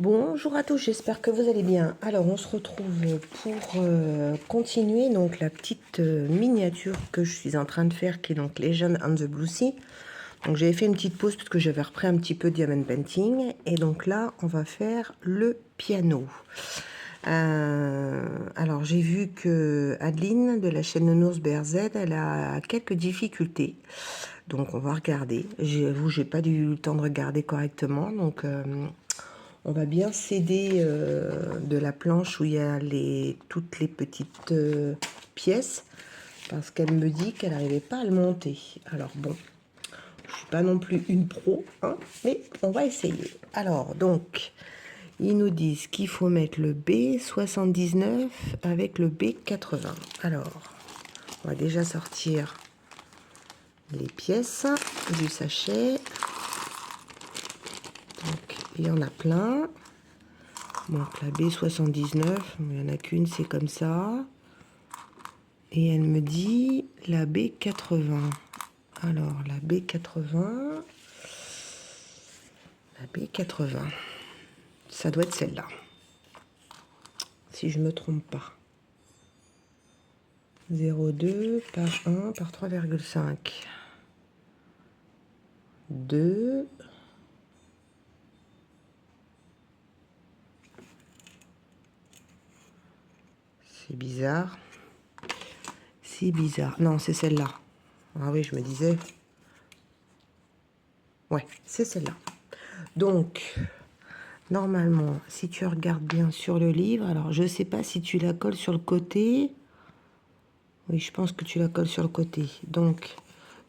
Bonjour à tous, j'espère que vous allez bien. Alors on se retrouve pour continuer donc la petite miniature que je suis en train de faire, qui est donc Legend on the Blue Sea. Donc j'avais fait une petite pause parce que j'avais repris un petit peu Diamond Painting, et donc là on va faire le piano. Alors j'ai vu que Adeline de la chaîne Nounours BRZ, elle a quelques difficultés, donc on va regarder. J'avoue, j'ai pas eu le temps de regarder correctement, donc on va bien s'aider de la planche où il y a toutes les petites pièces, parce qu'elle me dit qu'elle n'arrivait pas à le monter. Alors bon, je suis pas non plus une pro, hein, mais on va essayer. Alors donc, ils nous disent qu'il faut mettre le B79 avec le B80. Alors, on va déjà sortir les pièces du sachet. Donc, il y en a plein. Donc la B79, il n'y en a qu'une, c'est comme ça. Et elle me dit la B80. Alors la B80, ça doit être celle-là, si je me trompe pas. 0,2 par 1 par 3,5. 2. C'est bizarre. C'est bizarre. Non, c'est celle-là. Ah oui, je me disais. Ouais, c'est celle-là. Donc, normalement, si tu regardes bien sur le livre, alors je sais pas si tu la colles sur le côté. Oui, je pense que tu la colles sur le côté. Donc,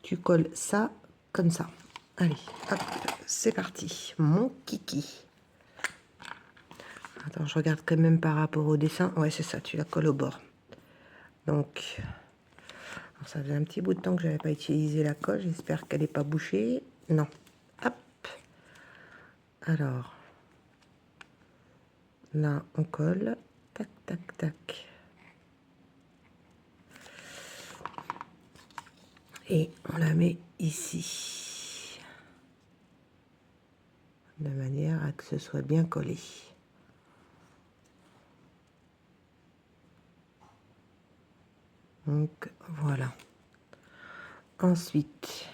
tu colles ça comme ça. Allez, hop, c'est parti. Mon kiki. Attends, je regarde quand même par rapport au dessin. Ouais, c'est ça, tu la colles au bord. Donc, alors ça faisait un petit bout de temps que j'avais pas utilisé la colle. J'espère qu'elle n'est pas bouchée. Non. Hop. Alors, là, on colle. Tac, tac, tac. Et on la met ici. De manière à que ce soit bien collé. Donc, voilà. Ensuite,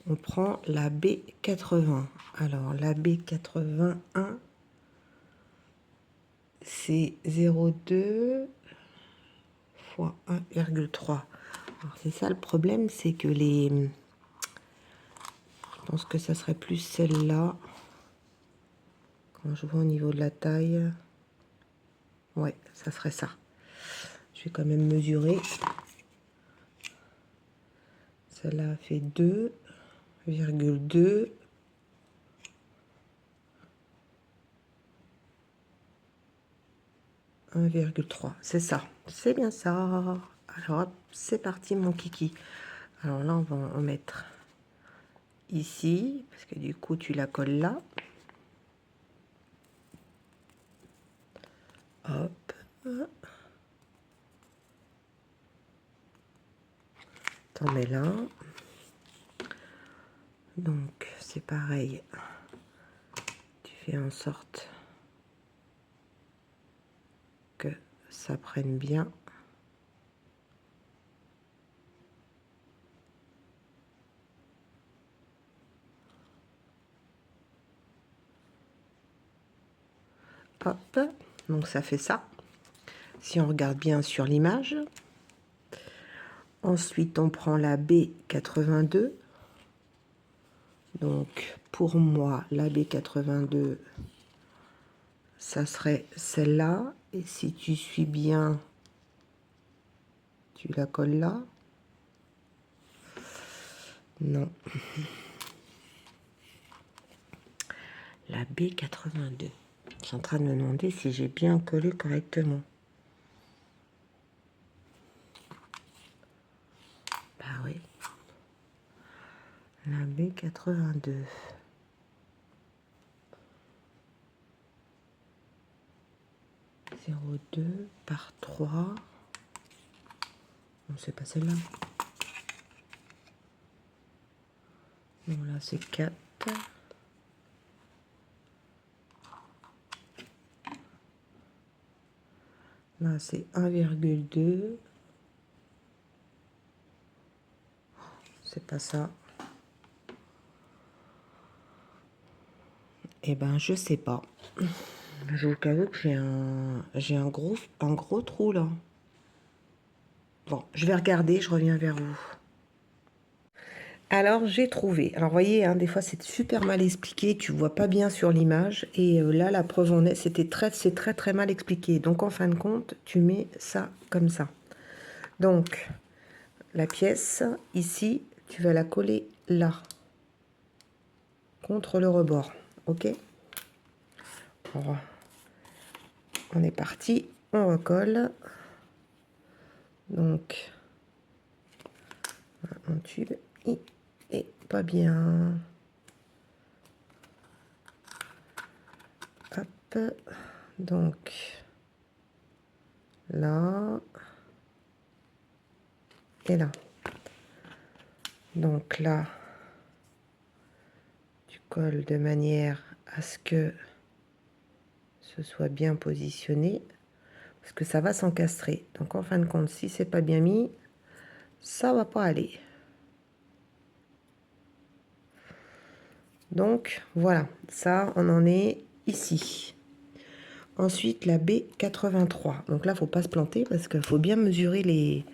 on prend la B80. Alors, la B81, c'est 0,2 fois 1,3. Alors, c'est ça le problème, c'est que je pense que ça serait plus celle-là. Quand je vois au niveau de la taille, ouais, ça serait ça. Je vais quand même mesurer. Celle-là fait 2,2. « 1,3 », c'est ça, c'est bien ça. Alors hop, c'est parti mon kiki. Alors là on va en mettre ici, parce que du coup tu la colles là. Hop. T'en mets là. Donc c'est pareil. Tu fais en sorte que ça prenne bien. Hop. Donc ça fait ça. Si on regarde bien sur l'image. Ensuite on prend la B82. Donc pour moi la B82, ça serait celle-là. Et si tu suis bien, tu la colles là. Non. La B82. Je suis en train de me demander si j'ai bien collé correctement. Bah oui. La B82. 0,2 par 3. Non, c'est pas celle-là. Bon, là, c'est 4. Là, c'est 1,2. C'est pas ça. Eh ben, je sais pas. Je vous avoue que j'ai un gros trou là. Bon, je vais regarder, je reviens vers vous. Alors, j'ai trouvé. Alors, vous voyez, hein, des fois, c'est super mal expliqué. Tu vois pas bien sur l'image. Et là, la preuve en est, c'est très, très mal expliqué. Donc, en fin de compte, tu mets ça comme ça. Donc, la pièce, ici, tu vas la coller là. Contre le rebord. OK? Alors, on est parti. On recolle. Donc, un tube. Et pas bien. Hop. Donc, là. Et là. Donc là, tu colles de manière à ce que ce soit bien positionné. Parce que ça va s'encastrer. Donc en fin de compte, si c'est pas bien mis, ça va pas aller. Donc voilà, ça on en est ici. Ensuite la B83. Donc là, faut pas se planter parce qu'il faut bien mesurer les...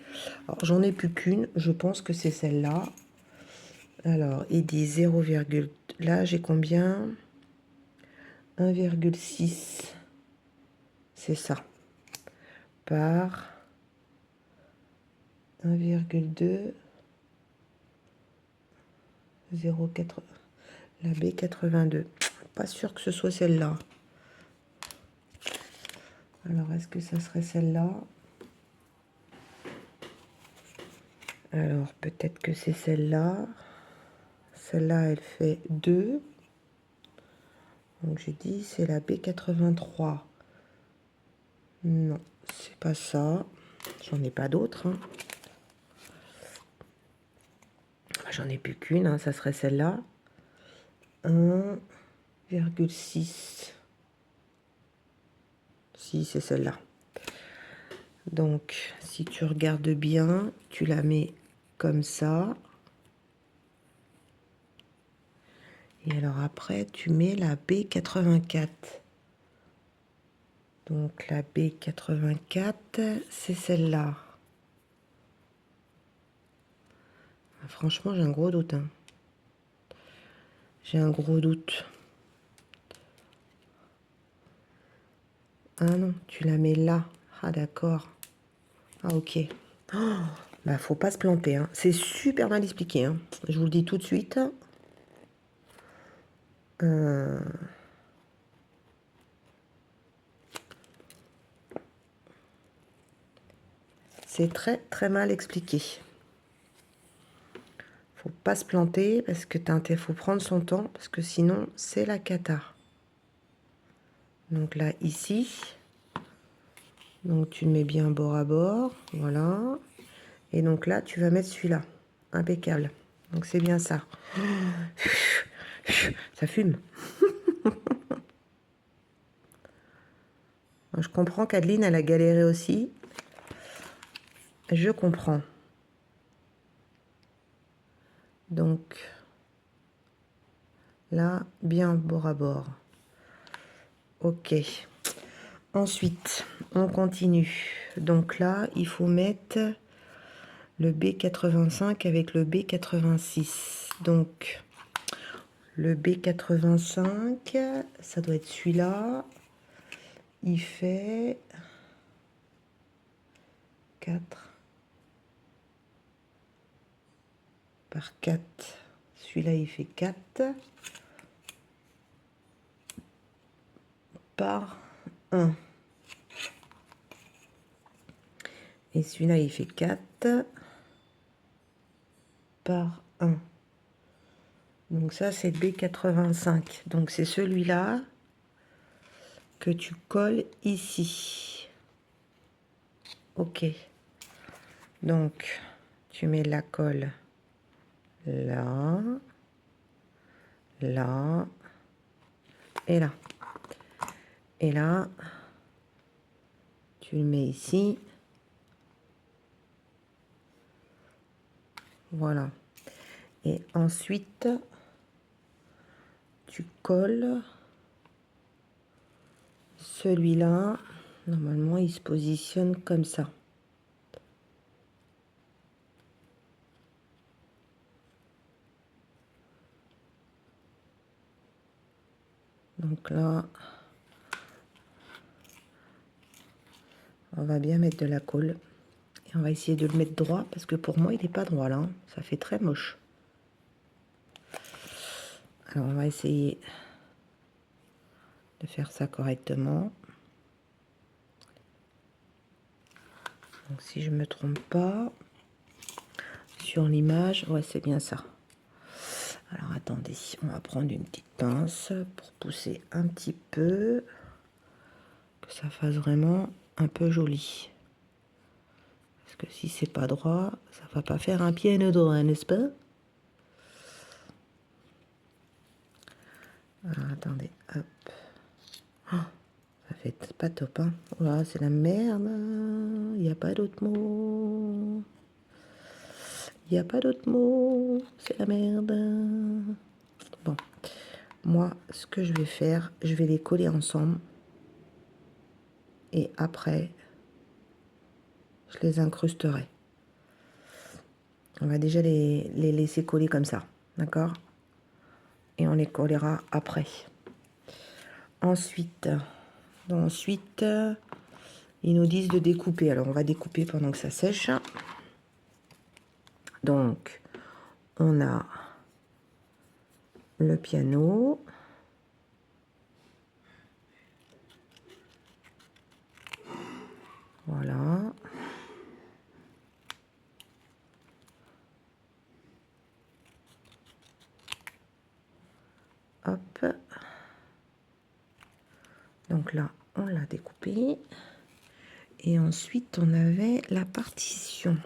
Alors j'en ai plus qu'une, je pense que c'est celle-là. Alors, il dit 0, là j'ai combien? 1,6. C'est ça. Par 1,2. 0,4. La B82. Pas sûr que ce soit celle-là. Alors, est-ce que ça serait celle-là? Alors, peut-être que c'est celle-là. Celle-là, elle fait 2. Donc, j'ai dit, c'est la B83. Non, c'est pas ça. J'en ai pas d'autres. Hein. J'en ai plus qu'une, hein. Ça serait celle-là. 1,6. Si, c'est celle-là. Donc, si tu regardes bien, tu la mets comme ça. Et alors après, tu mets la B84. Donc la B84, c'est celle-là. Franchement, j'ai un gros doute. Hein. J'ai un gros doute. Ah non, tu la mets là. Ah d'accord. Ah ok. Oh, bah faut pas se planter. Hein. C'est super mal expliqué. Hein. Je vous le dis tout de suite. C'est très très mal expliqué. Faut pas se planter parce que faut prendre son temps parce que sinon c'est la cata. Donc là ici, donc tu le mets bien bord à bord, voilà. Et donc là tu vas mettre celui-là, impeccable. Donc c'est bien ça. Ça fume. Je comprends qu'Adeline elle a galéré aussi. Je comprends. Donc là bien bord à bord. Ok. Ensuite, on continue. Donc là, il faut mettre le B85 avec le B86. Donc, le B85, ça doit être celui-là. Il fait 4 par 4. Celui-là, il fait 4 par 1. Et celui-là, il fait 4 par 1. Donc ça, c'est B85. Donc c'est celui-là que tu colles ici. Ok. Donc, tu mets la colle là, là et là. Et là, Tu le mets ici. Voilà. Et ensuite, tu colles celui-là. Normalement, il se positionne comme ça. Donc là, on va bien mettre de la colle. Et on va essayer de le mettre droit, parce que pour moi, il n'est pas droit là. Ça fait très moche. Alors, on va essayer de faire ça correctement. Donc, si je ne me trompe pas, sur l'image, ouais, c'est bien ça. Alors, attendez, on va prendre une petite pince pour pousser un petit peu, que ça fasse vraiment un peu joli. Parce que si c'est pas droit, ça va pas faire un pied droit, n'est-ce pas? Alors, attendez, hop. Oh, ça fait pas top, hein. Oh là, c'est la merde. Il n'y a pas d'autre mot. Il n'y a pas d'autre mot. C'est la merde. Bon. Moi, ce que je vais faire, je vais les coller ensemble. Et après, je les incrusterai. On va déjà les laisser coller comme ça. D'accord? Et on les collera après. Ensuite, ils nous disent de découper. Alors, on va découper pendant que ça sèche. Donc, on a le piano. Voilà. Hop. Donc là, on l'a découpé. Et ensuite, on avait la partition.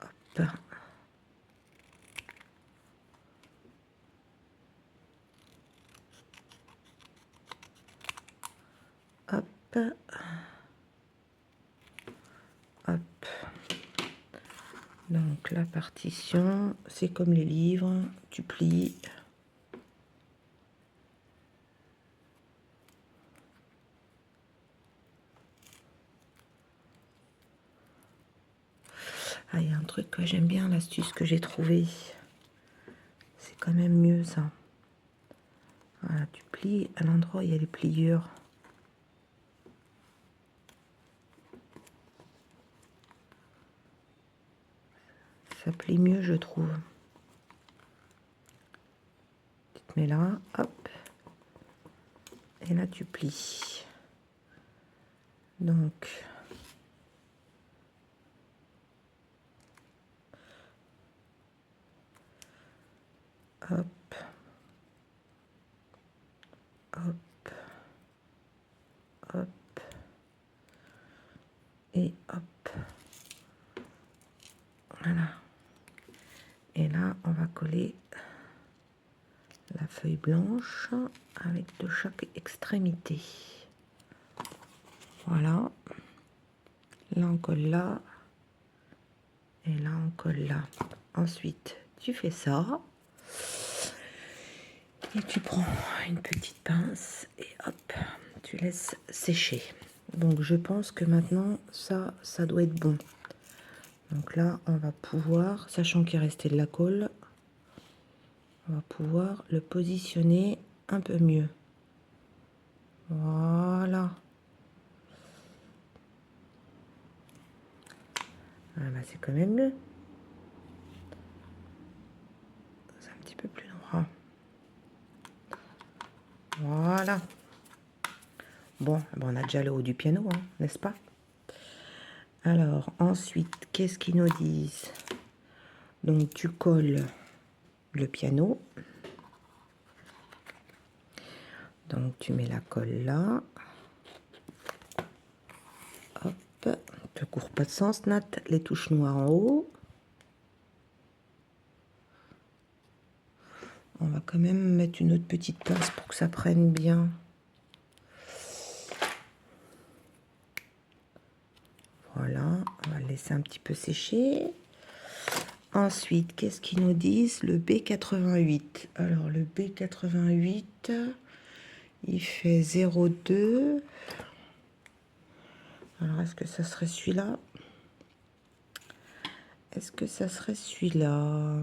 Hop. Hop. Hop. Donc la partition, c'est comme les livres, tu plies. Ah, il y a un truc que j'aime bien, l'astuce que j'ai trouvée. C'est quand même mieux ça. Voilà, tu plies à l'endroit où il y a les pliures. Ça plie mieux, je trouve. Tu te mets là, hop. Et là, tu plies. Donc, hop. Hop. Hop. Et hop. Voilà. Et là, on va coller la feuille blanche avec de chaque extrémité. Voilà. Là, on colle là. Et là, on colle là. Ensuite, tu fais ça. Et tu prends une petite pince et hop, tu laisses sécher. Donc, je pense que maintenant, ça doit être bon. Donc là, on va pouvoir, sachant qu'il restait de la colle, on va pouvoir le positionner un peu mieux. Voilà. Ah bah c'est quand même mieux. C'est un petit peu plus droit. Voilà. Bon, on a déjà le haut du piano, hein, n'est-ce pas? Alors, ensuite, qu'est-ce qu'ils nous disent? Donc, tu colles le piano. Donc, tu mets la colle là. Hop. Tu ne cours pas de sens, Nat. Les touches noires en haut. On va quand même mettre une autre petite pince pour que ça prenne bien. Voilà, on va le laisser un petit peu sécher. Ensuite, qu'est-ce qu'ils nous disent? Le B88. Alors, le B88, il fait 0,2. Alors, est-ce que ça serait celui-là? Est-ce que ça serait celui-là?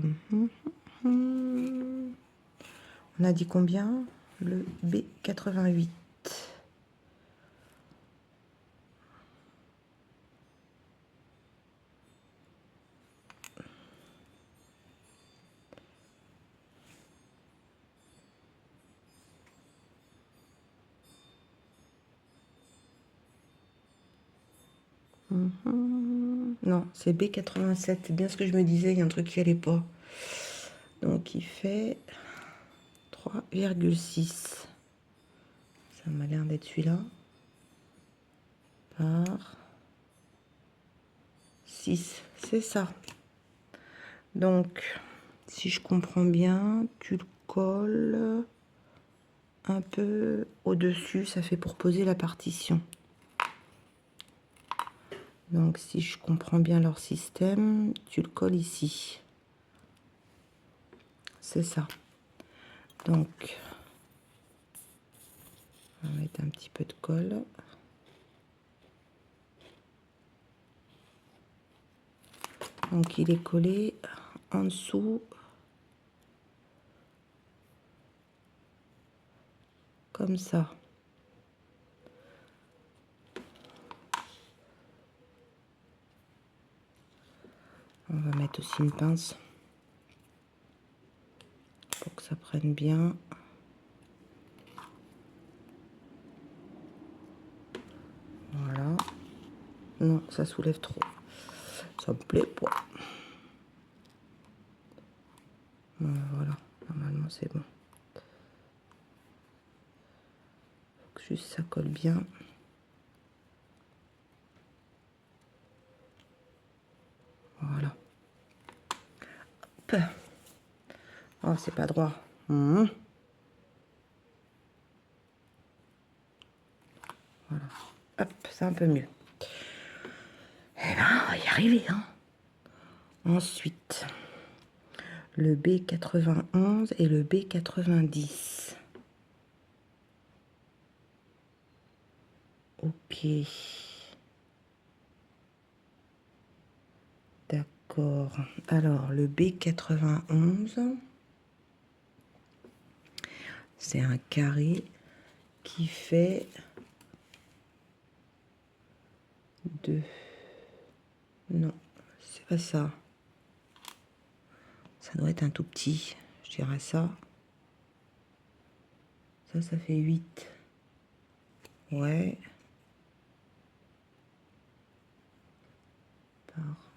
On a dit combien? Le B88. Non, c'est B87. C'est bien ce que je me disais, il y a un truc qui allait pas. Donc, il fait 3,6. Ça m'a l'air d'être celui-là. Par 6, c'est ça. Donc, si je comprends bien, tu le colles un peu au-dessus. Ça fait pour poser la partition. Donc, si je comprends bien leur système, tu le colles ici. C'est ça. Donc, on va mettre un petit peu de colle. Donc, il est collé en dessous. Comme ça. On va mettre aussi une pince pour que ça prenne bien. Voilà. Non, ça soulève trop. Ça me plaît pas. Voilà, normalement c'est bon. Faut que juste ça colle bien. Voilà. Hop. Oh, c'est pas droit. Voilà. Hop, c'est un peu mieux. Eh ben, on va y arriver, hein. Ensuite, le B91 et le B90. Ok. D'accord. Alors, le B91, c'est un carré qui fait 2. Non, c'est pas ça. Ça doit être un tout petit. Je dirais ça. Ça fait 8. Ouais. Par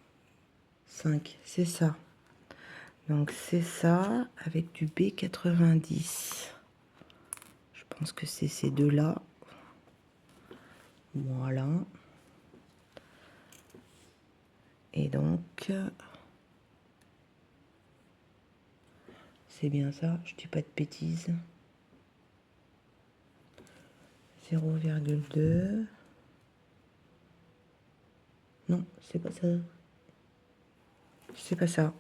5, c'est ça. Donc c'est ça avec du B90. Je pense que c'est ces deux-là. Voilà. Et donc, c'est bien ça, je dis pas de bêtises. 0,2. Non, c'est pas ça. C'est pas ça.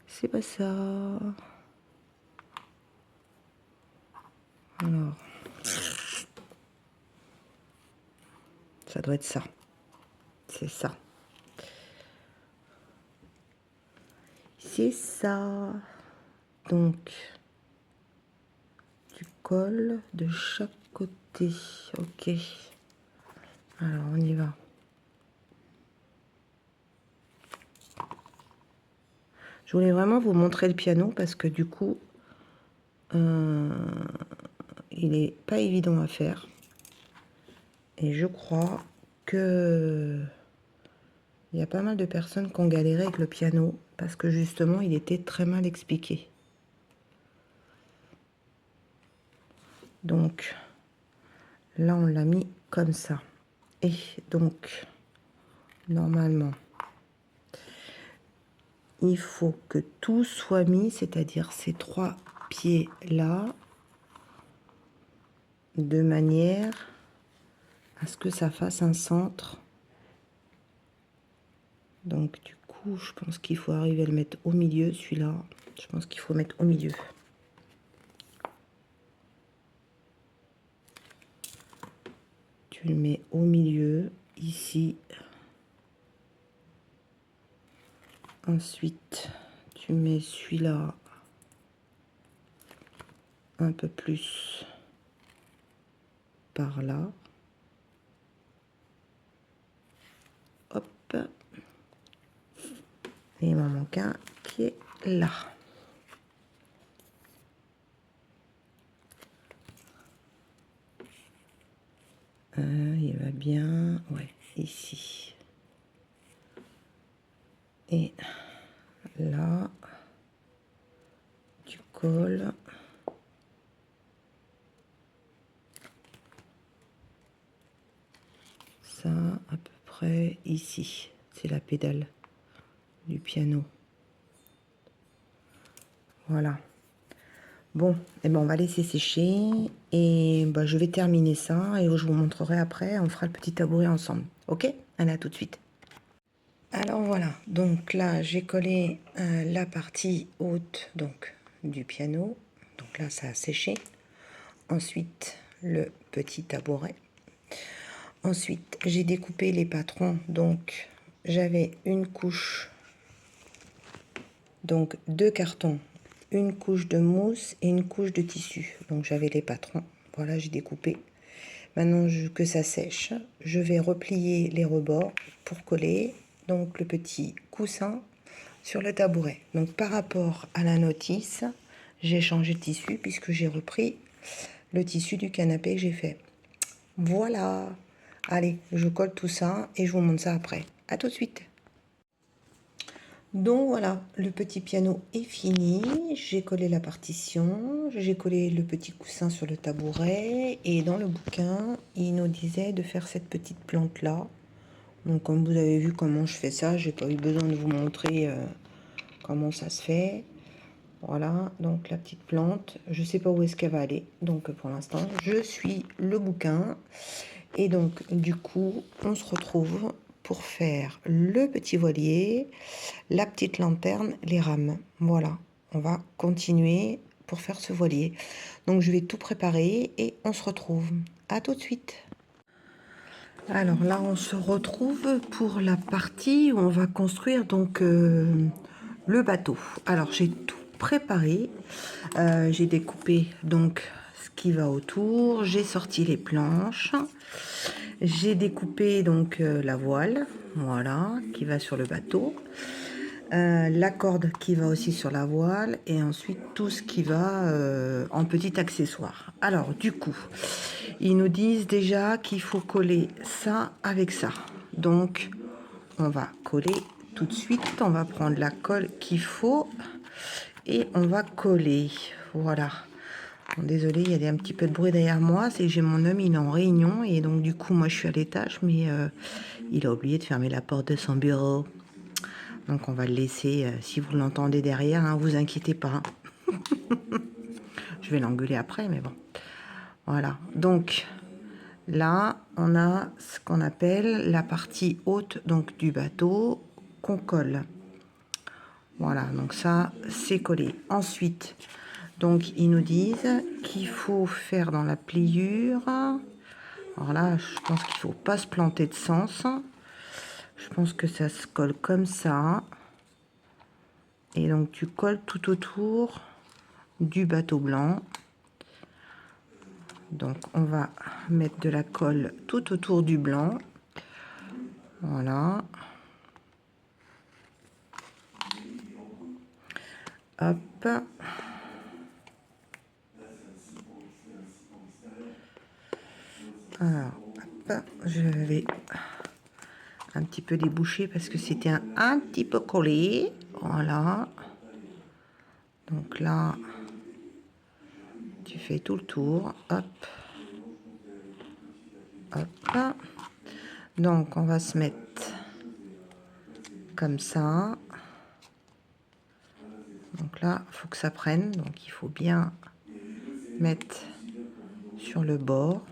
C'est pas ça. Alors, ça doit être ça. C'est ça. C'est ça. Donc, tu colles de chaque côté. Ok. Alors, on y va. Je voulais vraiment vous montrer le piano parce que du coup, il n'est pas évident à faire. Et je crois que il y a pas mal de personnes qui ont galéré avec le piano parce que justement, il était très mal expliqué. Donc, là, on l'a mis comme ça. Et donc, normalement, il faut que tout soit mis, c'est-à-dire ces 3 pieds là, de manière à ce que ça fasse un centre. Donc du coup, je pense qu'il faut arriver à le mettre au milieu, celui-là. Je pense qu'il faut mettre au milieu. Tu le mets au milieu, ici. Ensuite, tu mets celui-là un peu plus par là. Hop. Et il m'en manque un qui est là. Il va bien, ouais, ici. Et là, tu colles. Ça, à peu près ici. C'est la pédale du piano. Voilà. Bon, et ben on va laisser sécher et ben, je vais terminer ça et je vous montrerai après, on fera le petit tabouret ensemble. Ok? Allez, à tout de suite. Alors voilà, donc là j'ai collé la partie haute donc du piano. Donc là ça a séché. Ensuite le petit tabouret. Ensuite j'ai découpé les patrons. Donc j'avais une couche, donc 2 cartons, une couche de mousse et une couche de tissu. Donc j'avais les patrons. Voilà, j'ai découpé. Maintenant que ça sèche, je vais replier les rebords pour coller donc le petit coussin sur le tabouret. Donc par rapport à la notice, j'ai changé de tissu puisque j'ai repris le tissu du canapé que j'ai fait. Voilà. Allez, je colle tout ça et je vous montre ça après. À tout de suite. Donc voilà, le petit piano est fini. J'ai collé la partition, j'ai collé le petit coussin sur le tabouret et dans le bouquin, il nous disait de faire cette petite plante là. Donc comme vous avez vu comment je fais ça, j'ai pas eu besoin de vous montrer comment ça se fait. Voilà, donc la petite plante, je sais pas où est-ce qu'elle va aller. Donc pour l'instant, je suis le bouquin et donc du coup, on se retrouve pour faire le petit voilier, la petite lanterne, les rames. Voilà, on va continuer pour faire ce voilier. Donc je vais tout préparer et on se retrouve. À tout de suite. Alors là, on se retrouve pour la partie où on va construire donc le bateau. Alors j'ai tout préparé. J'ai découpé donc ce qui va autour. J'ai sorti les planches. J'ai découpé donc la voile, voilà, qui va sur le bateau. La corde qui va aussi sur la voile et ensuite tout ce qui va en petit accessoire. Alors du coup, ils nous disent déjà qu'il faut coller ça avec ça. Donc on va coller tout de suite, on va prendre la colle qu'il faut et on va coller. Voilà. Bon, désolé, il y a un petit peu de bruit derrière moi, c'est que j'ai mon homme, il est en réunion et donc du coup moi je suis à l'étage mais il a oublié de fermer la porte de son bureau. Donc on va le laisser, si vous l'entendez derrière, hein, vous inquiétez pas. Je vais l'engueuler après, mais bon. Voilà, donc là, on a ce qu'on appelle la partie haute donc, du bateau qu'on colle. Voilà, donc ça, c'est collé. Ensuite, donc ils nous disent qu'il faut faire dans la pliure. Alors là, je pense qu'il ne faut pas se planter de sens. Je pense que ça se colle comme ça. Et donc tu colles tout autour du bateau blanc. Donc on va mettre de la colle tout autour du blanc. Voilà. Hop. Alors, hop, je vais un petit peu déboucher parce que c'était un petit peu collé. Voilà. Donc là, tu fais tout le tour. Hop. Hop. Donc on va se mettre comme ça. Donc là, il faut que ça prenne. Donc il faut bien mettre sur le bord.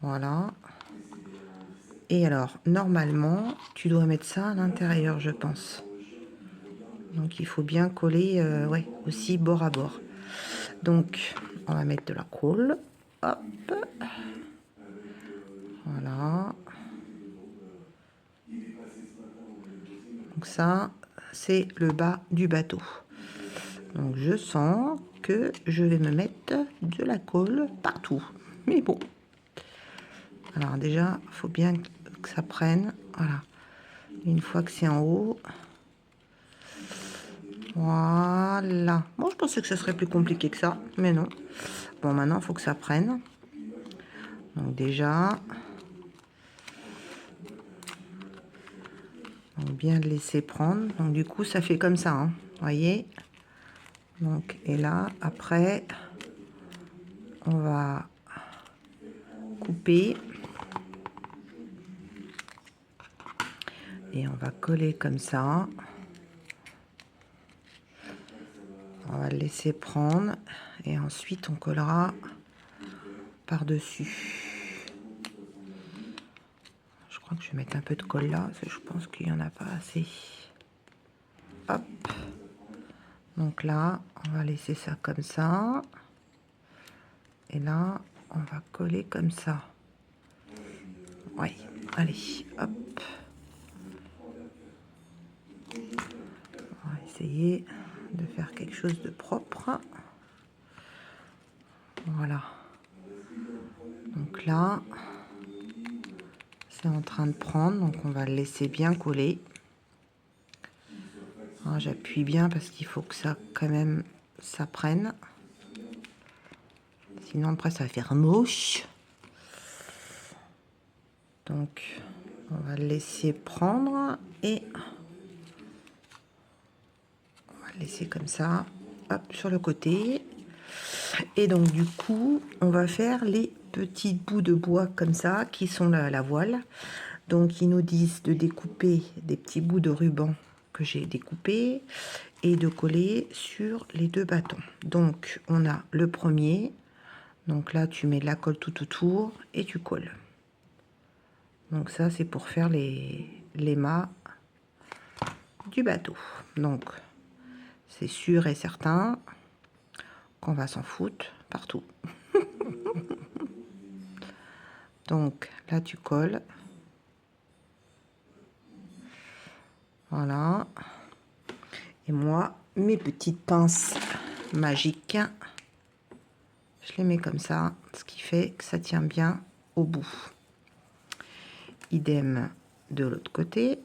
Voilà. Et alors, normalement, tu dois mettre ça à l'intérieur, je pense. Donc il faut bien coller ouais, aussi bord à bord. Donc on va mettre de la colle. Hop. Voilà. Donc ça, c'est le bas du bateau. Donc je sens que je vais me mettre de la colle partout. Mais bon. Alors déjà, il faut bien que ça prenne. Voilà. Une fois que c'est en haut. Voilà. Bon, je pensais que ce serait plus compliqué que ça, mais non. Bon, maintenant, il faut que ça prenne. Donc déjà, donc bien le laisser prendre. Donc du coup, ça fait comme ça, hein, voyez. Donc, et là, après, on va couper. Et on va coller comme ça. On va le laisser prendre. Et ensuite, on collera par-dessus. Je crois que je vais mettre un peu de colle là, parce que je pense qu'il n'y en a pas assez. Hop. Donc là, on va laisser ça comme ça. Et là, on va coller comme ça. Oui, allez, hop. On va essayer de faire quelque chose de propre. Voilà. Donc là, c'est en train de prendre, donc on va le laisser bien coller. J'appuie bien parce qu'il faut que ça, quand même, ça prenne. Sinon, après, ça va faire moche. Donc, on va le laisser prendre et on va le laisser comme ça, hop, sur le côté. Et donc, du coup, on va faire les petits bouts de bois comme ça, qui sont la voile. Donc, ils nous disent de découper des petits bouts de ruban que j'ai découpés et de coller sur les deux bâtons. Donc, on a le premier. Donc là, tu mets de la colle tout autour et tu colles. Donc ça, c'est pour faire les mâts du bateau. Donc, c'est sûr et certain qu'on va s'en foutre partout. Donc là, tu colles. Voilà. Et moi, mes petites pinces magiques, je les mets comme ça, ce qui fait que ça tient bien au bout. Idem de l'autre côté.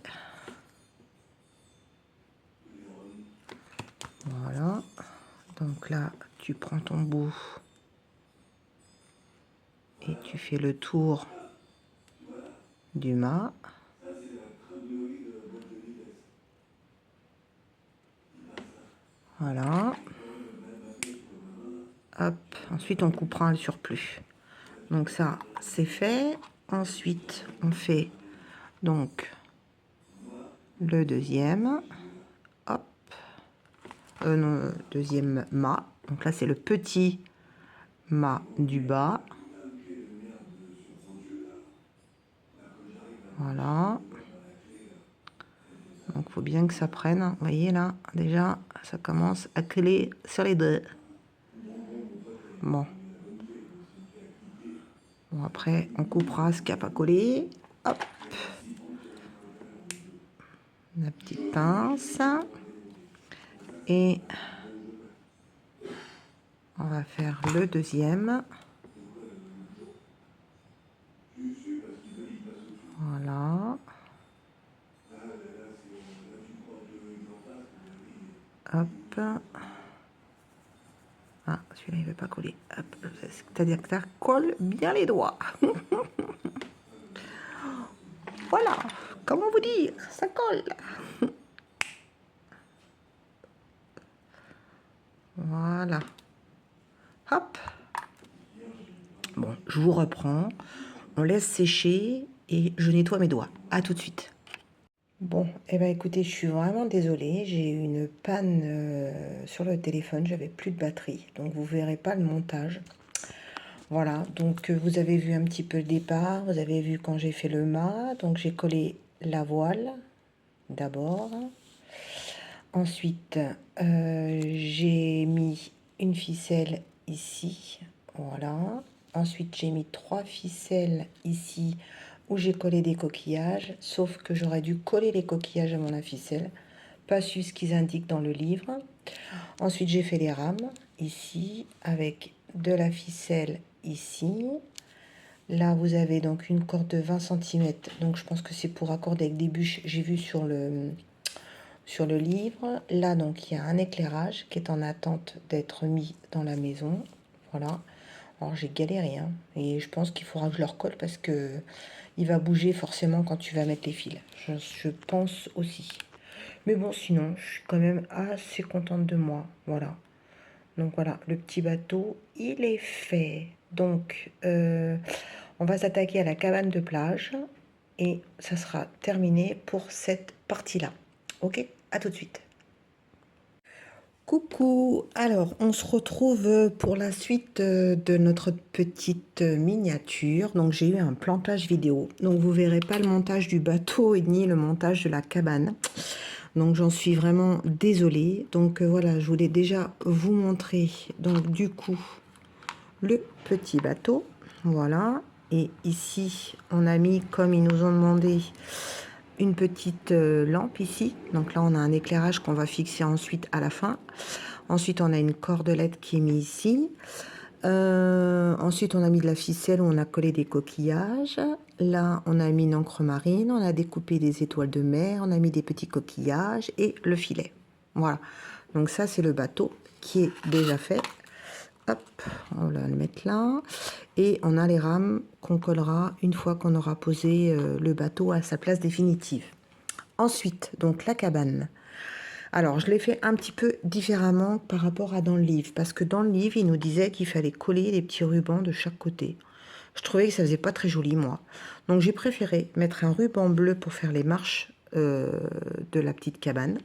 Voilà. Donc là, tu prends ton bout et tu fais le tour du mât. Voilà. Hop. Ensuite, on coupera le surplus. Donc ça, c'est fait. Ensuite, on fait donc le deuxième. Hop. Non, deuxième mât. Donc là, c'est le petit mât du bas. Voilà. Donc, il faut bien que ça prenne. Vous voyez là, déjà, ça commence à coller sur les deux. Bon. Bon, après, on coupera ce qui n'a pas collé. Hop. La petite pince. Et on va faire le deuxième. Voilà. Hop. Ah, celui-là, il ne veut pas coller. C'est-à-dire que ça colle bien les doigts. Voilà. Comment vous dire? Ça colle. Voilà. Hop. Bon, je vous reprends. On laisse sécher et je nettoie mes doigts. À tout de suite. Bon, eh ben écoutez, je suis vraiment désolée. J'ai eu une panne sur le téléphone. J'avais plus de batterie. Donc vous verrez pas le montage. Voilà, donc vous avez vu un petit peu le départ. Vous avez vu quand j'ai fait le mât. Donc j'ai collé la voile d'abord. Ensuite, j'ai mis une ficelle ici. Voilà. Ensuite, j'ai mis 3 ficelles ici où j'ai collé des coquillages, sauf que j'aurais dû coller les coquillages avant la ficelle, pas su ce qu'ils indiquent dans le livre. Ensuite, j'ai fait les rames ici avec de la ficelle ici. Là, vous avez donc une corde de 20 cm, donc je pense que c'est pour accorder avec des bûches, j'ai vu sur le livre. Là, donc, il y a un éclairage qui est en attente d'être mis dans la maison. Voilà. Alors, j'ai galéré, hein, et je pense qu'il faudra que je le recolle parce que il va bouger forcément quand tu vas mettre les fils. Je pense aussi. Mais bon, sinon, je suis quand même assez contente de moi. Voilà. Donc voilà, le petit bateau, il est fait. Donc, on va s'attaquer à la cabane de plage et ça sera terminé pour cette partie-là. Ok, à tout de suite. Coucou, alors on se retrouve pour la suite de notre petite miniature. Donc j'ai eu un plantage vidéo, donc vous verrez pas le montage du bateau et ni le montage de la cabane. Donc j'en suis vraiment désolée. Donc voilà, je voulais déjà vous montrer donc du coup le petit bateau. Voilà, et ici on a mis, comme ils nous ont demandé, une petite lampe ici. Donc là on a un éclairage qu'on va fixer ensuite à la fin. Ensuite on a une cordelette qui est mise ici. Ensuite on a mis de la ficelle où on a collé des coquillages. Là on a mis une encre marine, on a découpé des étoiles de mer, on a mis des petits coquillages et le filet. Voilà, donc ça c'est le bateau qui est déjà fait. Hop, on va le mettre là. Et on a les rames qu'on collera une fois qu'on aura posé le bateau à sa place définitive. Ensuite, donc la cabane. Alors, je l'ai fait un petit peu différemment par rapport à dans le livre. Parce que dans le livre, il nous disait qu'il fallait coller des petits rubans de chaque côté. Je trouvais que ça faisait pas très joli, moi. Donc, j'ai préféré mettre un ruban bleu pour faire les marches de la petite cabane.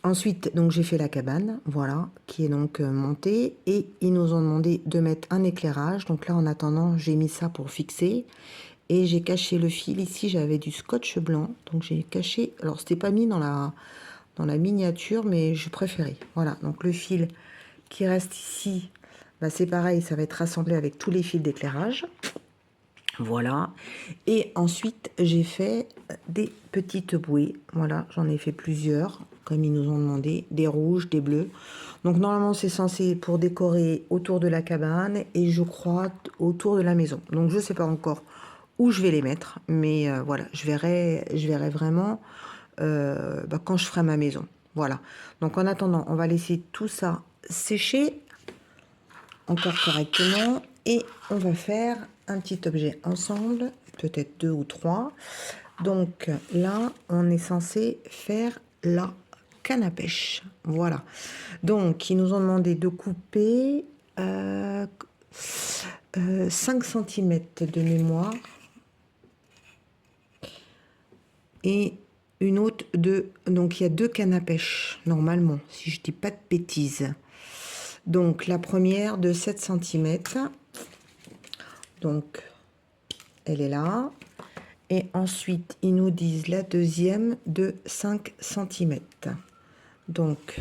Ensuite, donc j'ai fait la cabane, voilà, qui est donc montée. Et ils nous ont demandé de mettre un éclairage. Donc là, en attendant, j'ai mis ça pour fixer. Et j'ai caché le fil. Ici, j'avais du scotch blanc. Donc j'ai caché... Alors, c'était pas mis dans la miniature, mais je préférais. Voilà, donc le fil qui reste ici, bah, c'est pareil, ça va être rassemblé avec tous les fils d'éclairage. Voilà. Et ensuite, j'ai fait des petites bouées. Voilà, j'en ai fait plusieurs, comme ils nous ont demandé, des rouges, des bleus. Donc normalement, c'est censé pour décorer autour de la cabane et je crois autour de la maison. Donc je sais pas encore où je vais les mettre, mais voilà, je verrai vraiment bah, quand je ferai ma maison. Voilà. Donc en attendant, on va laisser tout ça sécher encore correctement et on va faire un petit objet ensemble, peut-être 2 ou 3. Donc là, on est censé faire la canne à pêche. Voilà. Donc, ils nous ont demandé de couper 5 cm de mémoire et une autre de... Donc, il y a 2 cannes à pêche, normalement, si je dis pas de bêtises. Donc, la première de 7 cm. Donc, elle est là. Et ensuite, ils nous disent la deuxième de 5 cm. Donc,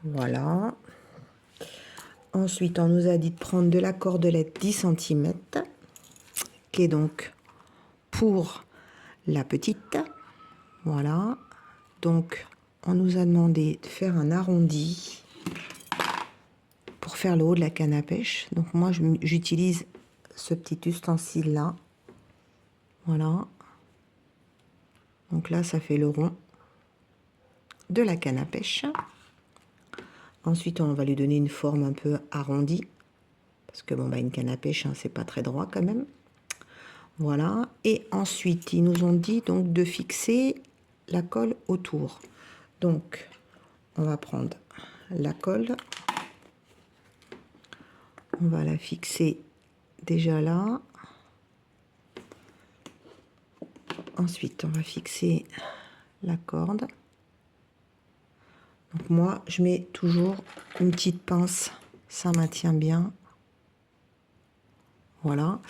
voilà. Ensuite, on nous a dit de prendre de la cordelette 10 cm, qui est donc pour la petite. Voilà. Donc, on nous a demandé de faire un arrondi pour faire le haut de la canne à pêche. Donc, moi, j'utilise ce petit ustensile-là. Voilà. Donc là, ça fait le rond de la canne à pêche. Ensuite, on va lui donner une forme un peu arrondie. Parce que, bon, bah, une canne à pêche, hein, c'est pas très droit quand même. Voilà. Et ensuite, ils nous ont dit donc de fixer la colle autour. Donc, on va prendre la colle. On va la fixer déjà là. Ensuite, on va fixer la corde. Donc moi, je mets toujours une petite pince, ça maintient bien. Voilà.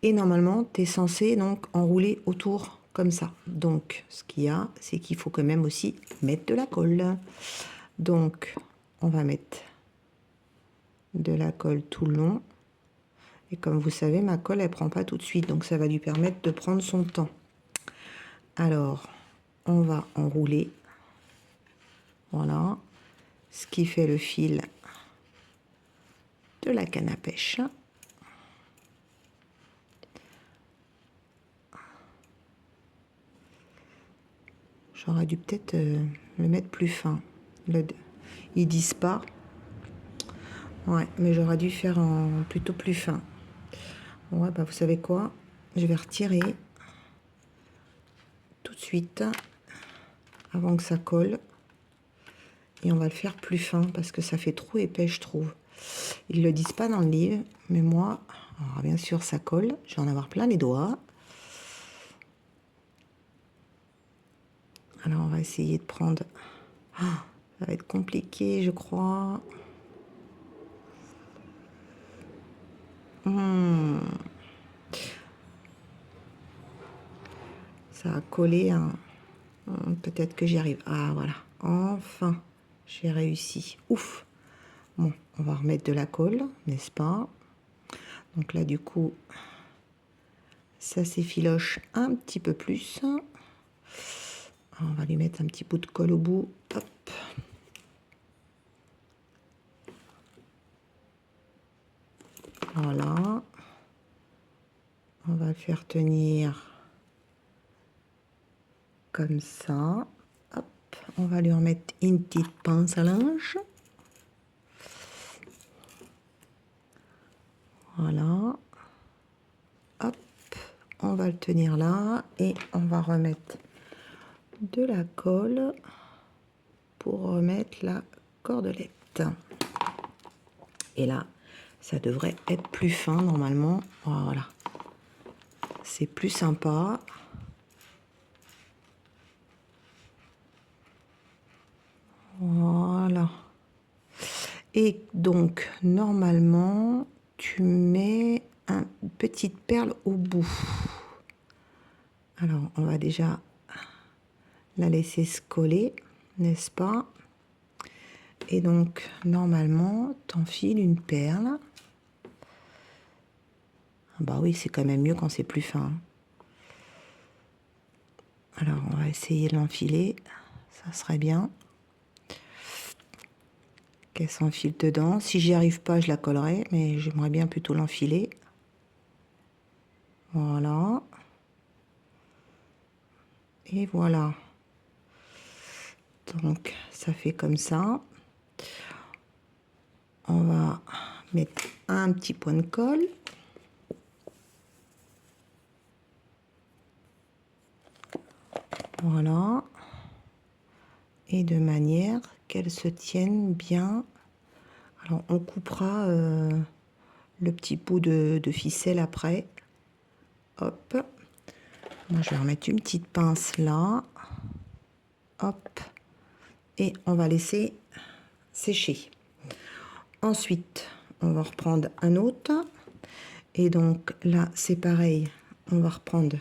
Et normalement, tu es censé donc enrouler autour comme ça. Donc, ce qu'il y a, c'est qu'il faut quand même aussi mettre de la colle. Donc, on va mettre de la colle tout le long. Et comme vous savez, ma colle, elle prend pas tout de suite. Donc, ça va lui permettre de prendre son temps. Alors, on va enrouler. Voilà. Ce qui fait le fil de la canne à pêche. J'aurais dû peut-être le mettre plus fin. Ils disent pas. Ouais, mais j'aurais dû faire plutôt plus fin. Ouais, bah vous savez quoi? Je vais retirer tout de suite avant que ça colle. Et on va le faire plus fin parce que ça fait trop épais, je trouve. Ils le disent pas dans le livre, mais moi, alors bien sûr, ça colle. Je vais en avoir plein les doigts. Alors, on va essayer de prendre... Ah, ça va être compliqué, je crois. Ça a collé. Hein. Peut-être que j'y arrive. Ah, voilà. Enfin, j'ai réussi. Ouf. Bon, on va remettre de la colle, n'est-ce pas? Donc là, du coup, ça s'effiloche un petit peu plus. On va lui mettre un petit bout de colle au bout. Hop. Voilà. On va le faire tenir comme ça. Hop. On va lui remettre une petite pince à linge. Voilà. Hop. On va le tenir là et on va remettre de la colle pour remettre la cordelette. Et là, ça devrait être plus fin normalement. Voilà. C'est plus sympa. Voilà. Et donc, normalement, tu mets une petite perle au bout. Alors, on va déjà la laisser se coller, n'est-ce pas? Et donc, normalement, t'enfiles une perle. Ah bah oui, c'est quand même mieux quand c'est plus fin. Alors, on va essayer de l'enfiler. Ça serait bien. Qu'elle s'enfile dedans. Si j'y arrive pas, je la collerai, mais j'aimerais bien plutôt l'enfiler. Voilà. Et voilà. Donc, ça fait comme ça. On va mettre un petit point de colle. Voilà. Et de manière qu'elle se tienne bien. Alors, on coupera le petit bout de ficelle après. Hop. Moi, je vais remettre une petite pince là. Hop. Et on va laisser sécher. Ensuite, on va reprendre un autre. Et donc là, c'est pareil. On va reprendre.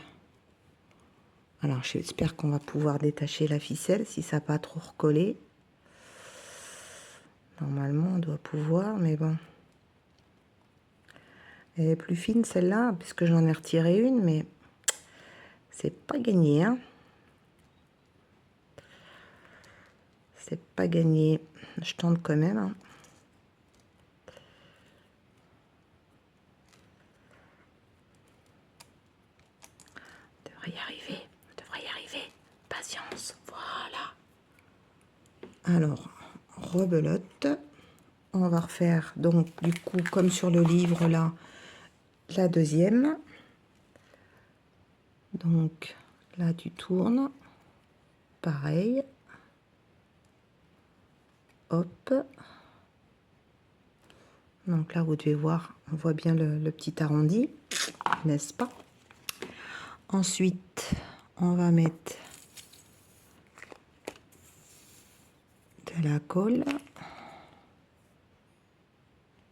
Alors, j'espère qu'on va pouvoir détacher la ficelle si ça n'a pas trop recollé. Normalement, on doit pouvoir, mais bon. Elle est plus fine celle-là, puisque j'en ai retiré une, mais c'est pas gagné, hein. C'est pas gagné. Je tente quand même, hein. On devrait y arriver. On devrait y arriver. Patience. Voilà. Alors, rebelote. On va refaire, donc, du coup, comme sur le livre, là, la deuxième. Donc, là, tu tournes. Pareil. hop. Donc là, vous devez voir, on voit bien le petit arrondi, n'est-ce pas? Ensuite, on va mettre de la colle,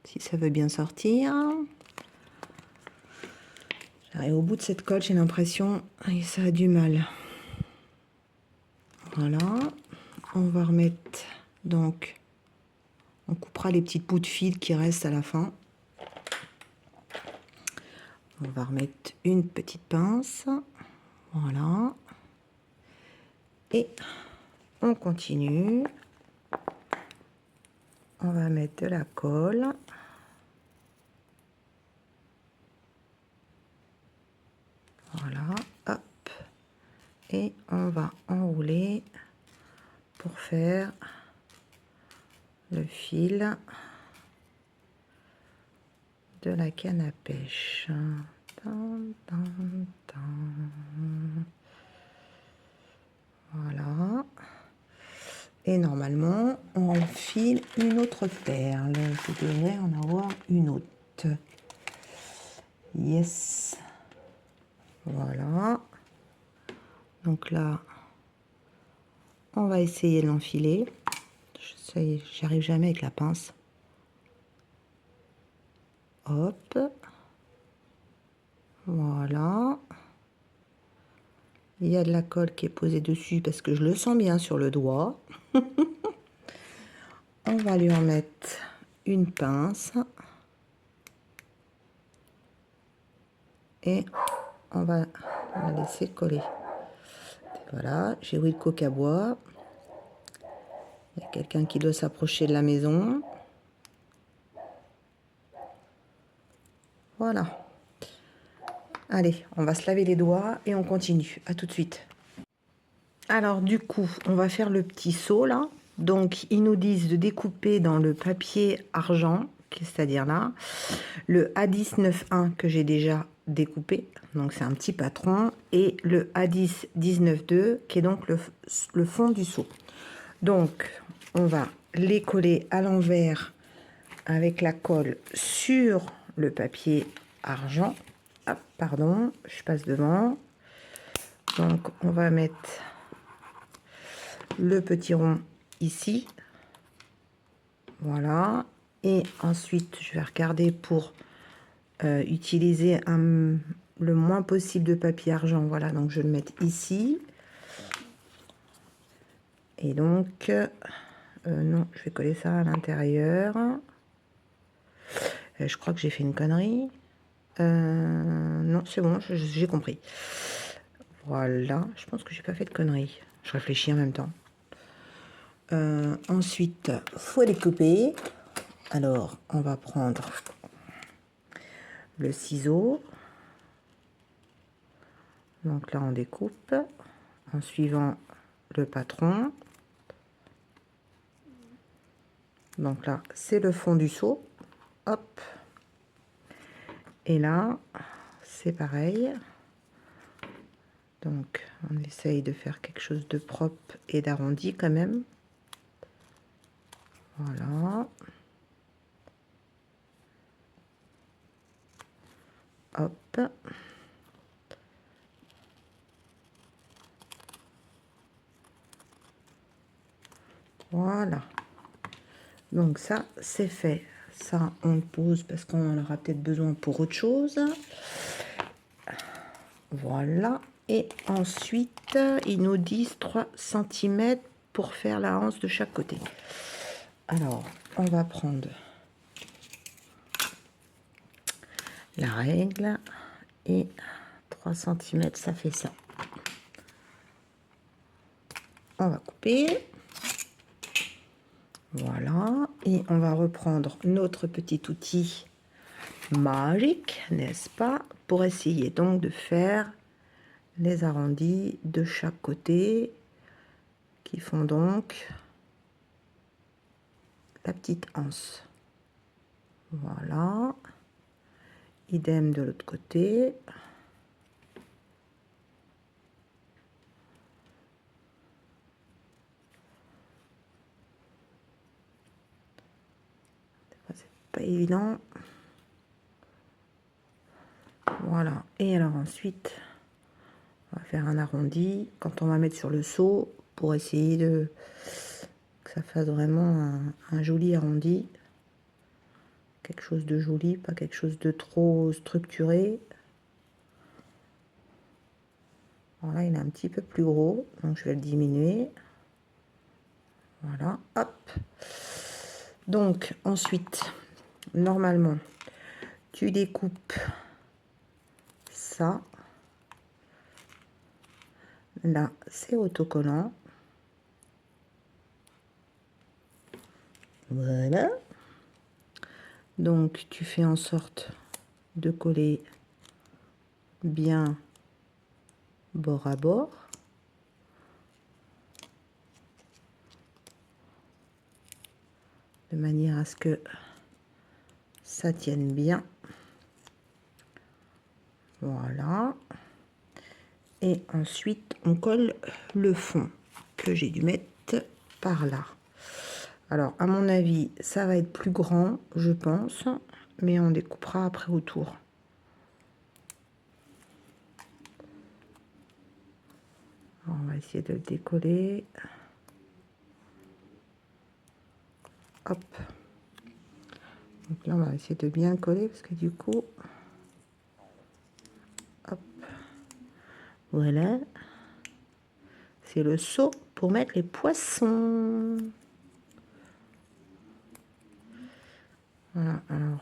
si ça veut bien sortir. J'arrive au bout de cette colle, j'ai l'impression que ça a du mal. Voilà, on va remettre, donc, on coupera les petites bouts de fil qui restent à la fin. On va remettre une petite pince, voilà, et on continue. On va mettre de la colle. Voilà, hop, et on va enrouler pour faire le fil de la canne à pêche. Voilà. Et normalement, on enfile une autre perle. Je devrais en avoir une autre. Yes. Voilà. Donc là, on va essayer de l'enfiler. J'y arrive jamais avec la pince. Hop. Voilà. Il y a de la colle qui est posée dessus parce que je le sens bien sur le doigt. On va lui en mettre une pince. Et on va la laisser coller. Voilà, j'ai ouï le coca bois. Il y a quelqu'un qui doit s'approcher de la maison. Voilà. Allez, on va se laver les doigts et on continue. À tout de suite. Alors du coup, on va faire le petit seau là. Donc ils nous disent de découper dans le papier argent, c'est-à-dire là, le A10-9-1 que j'ai déjà découpé. Donc c'est un petit patron. Et le A10-19-2 qui est donc le fond du seau. Donc on va les coller à l'envers avec la colle sur le papier argent. Ah, pardon, je passe devant. Donc on va mettre le petit rond ici. Voilà. Et ensuite, je vais regarder pour utiliser le moins possible de papier argent. Voilà, donc je vais le mettre ici. Et donc, non, je vais coller ça à l'intérieur. Je crois que j'ai fait une connerie. Non, c'est bon, j'ai compris. Voilà, je pense que j'ai pas fait de conneries. Je réfléchis en même temps. Ensuite, faut découper. Alors, on va prendre le ciseau. Donc là, on découpe en suivant le patron. Donc là, c'est le fond du seau. Hop. Et là, c'est pareil. Donc, on essaye de faire quelque chose de propre et d'arrondi quand même. Voilà. Hop. Voilà. Donc ça, c'est fait. Ça, on le pose parce qu'on en aura peut-être besoin pour autre chose. Voilà. Et ensuite, ils nous disent 3 cm pour faire la hanche de chaque côté. Alors, on va prendre la règle et 3 cm, ça fait ça. On va couper. Voilà. Et on va reprendre notre petit outil magique, n'est-ce pas, pour essayer donc de faire les arrondis de chaque côté qui font donc la petite anse. Voilà. Idem de l'autre côté. pas évident. Voilà. Et alors ensuite, on va faire un arrondi quand on va mettre sur le seau pour essayer que ça fasse vraiment un joli arrondi. Quelque chose de joli, pas quelque chose de trop structuré. Voilà, il est un petit peu plus gros, donc je vais le diminuer. Voilà, hop. Donc ensuite, normalement, tu découpes ça. Là, c'est autocollant. Voilà. Donc, tu fais en sorte de coller bien bord à bord. De manière à ce que ça tienne bien. Voilà. Et ensuite, on colle le fond que j'ai dû mettre par là. Alors, à mon avis, ça va être plus grand, je pense, mais on découpera après autour. Alors, on va essayer de le décoller. Hop. Donc là, on va essayer de bien coller parce que du coup, hop, voilà. C'est le seau pour mettre les poissons. Voilà, alors,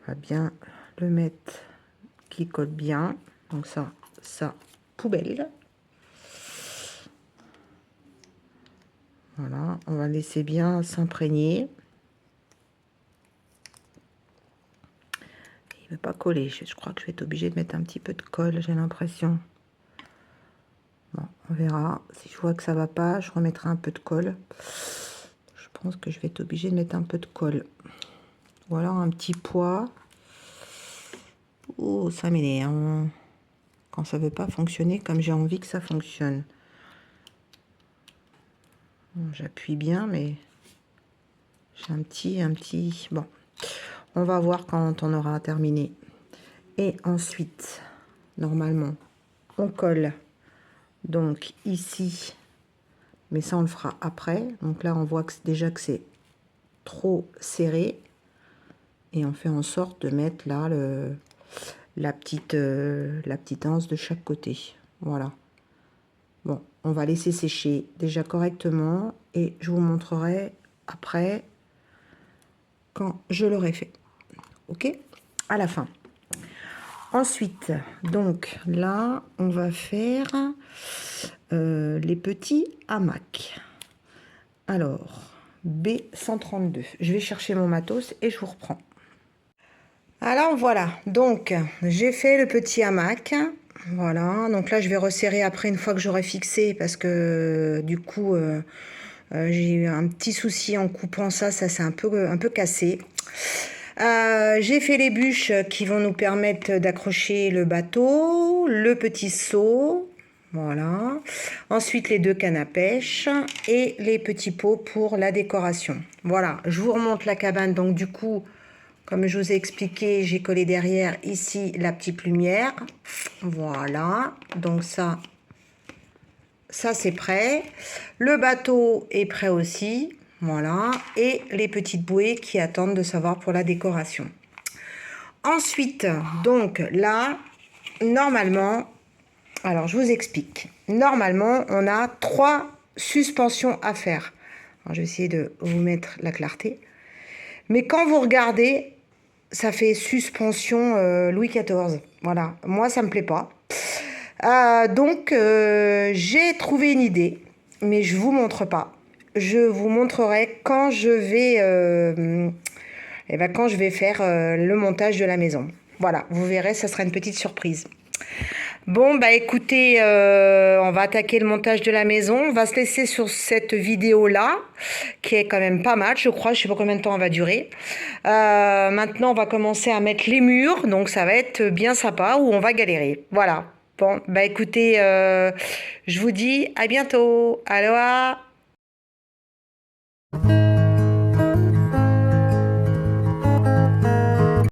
on va bien le mettre qui colle bien. Donc ça, poubelle. Voilà, on va laisser bien s'imprégner. Il ne veut pas coller. Je crois que je vais être obligée de mettre un petit peu de colle, j'ai l'impression. Bon, on verra. Si je vois que ça va pas, je remettrai un peu de colle. Je pense que je vais être obligée de mettre un peu de colle. Ou alors un petit poids. Oh, ça m'énerve. Quand ça veut pas fonctionner comme j'ai envie que ça fonctionne. Bon, j'appuie bien, mais j'ai un petit... Bon, on va voir quand on aura terminé. Et ensuite, normalement, on colle. Donc ici, mais ça on le fera après. Donc là, on voit que déjà que c'est trop serré. Et on fait en sorte de mettre là la petite anse de chaque côté. Voilà. Bon, on va laisser sécher déjà correctement et je vous montrerai après quand je l'aurai fait. Ok? À la fin. Ensuite, donc là, on va faire les petits hamacs. Alors, B132. Je vais chercher mon matos et je vous reprends. Alors voilà, donc j'ai fait le petit hamac. Voilà, donc là je vais resserrer après une fois que j'aurai fixé parce que du coup j'ai eu un petit souci en coupant ça c'est un peu cassé. J'ai fait les bûches qui vont nous permettre d'accrocher le bateau, le petit seau, voilà. Ensuite les deux cannes à pêche et les petits pots pour la décoration. Voilà, je vous remonte la cabane, donc du coup, comme je vous ai expliqué, j'ai collé derrière ici la petite lumière. Voilà, donc ça c'est prêt. Le bateau est prêt aussi. Voilà, et les petites bouées qui attendent de savoir pour la décoration. Ensuite, donc là, normalement, alors je vous explique. Normalement, on a 3 suspensions à faire. Alors, je vais essayer de vous mettre la clarté. Mais quand vous regardez, ça fait suspension Louis XIV. Voilà, moi ça me plaît pas. Donc j'ai trouvé une idée, mais je vous montre pas. Je vous montrerai quand je vais faire le montage de la maison. Voilà, vous verrez, ça sera une petite surprise. Bon, bah écoutez, on va attaquer le montage de la maison. On va se laisser sur cette vidéo-là, qui est quand même pas mal, je crois. Je sais pas combien de temps elle va durer. Maintenant, on va commencer à mettre les murs. Donc, ça va être bien sympa ou on va galérer. Voilà. Bon, bah écoutez, je vous dis à bientôt. Aloha! Mmh.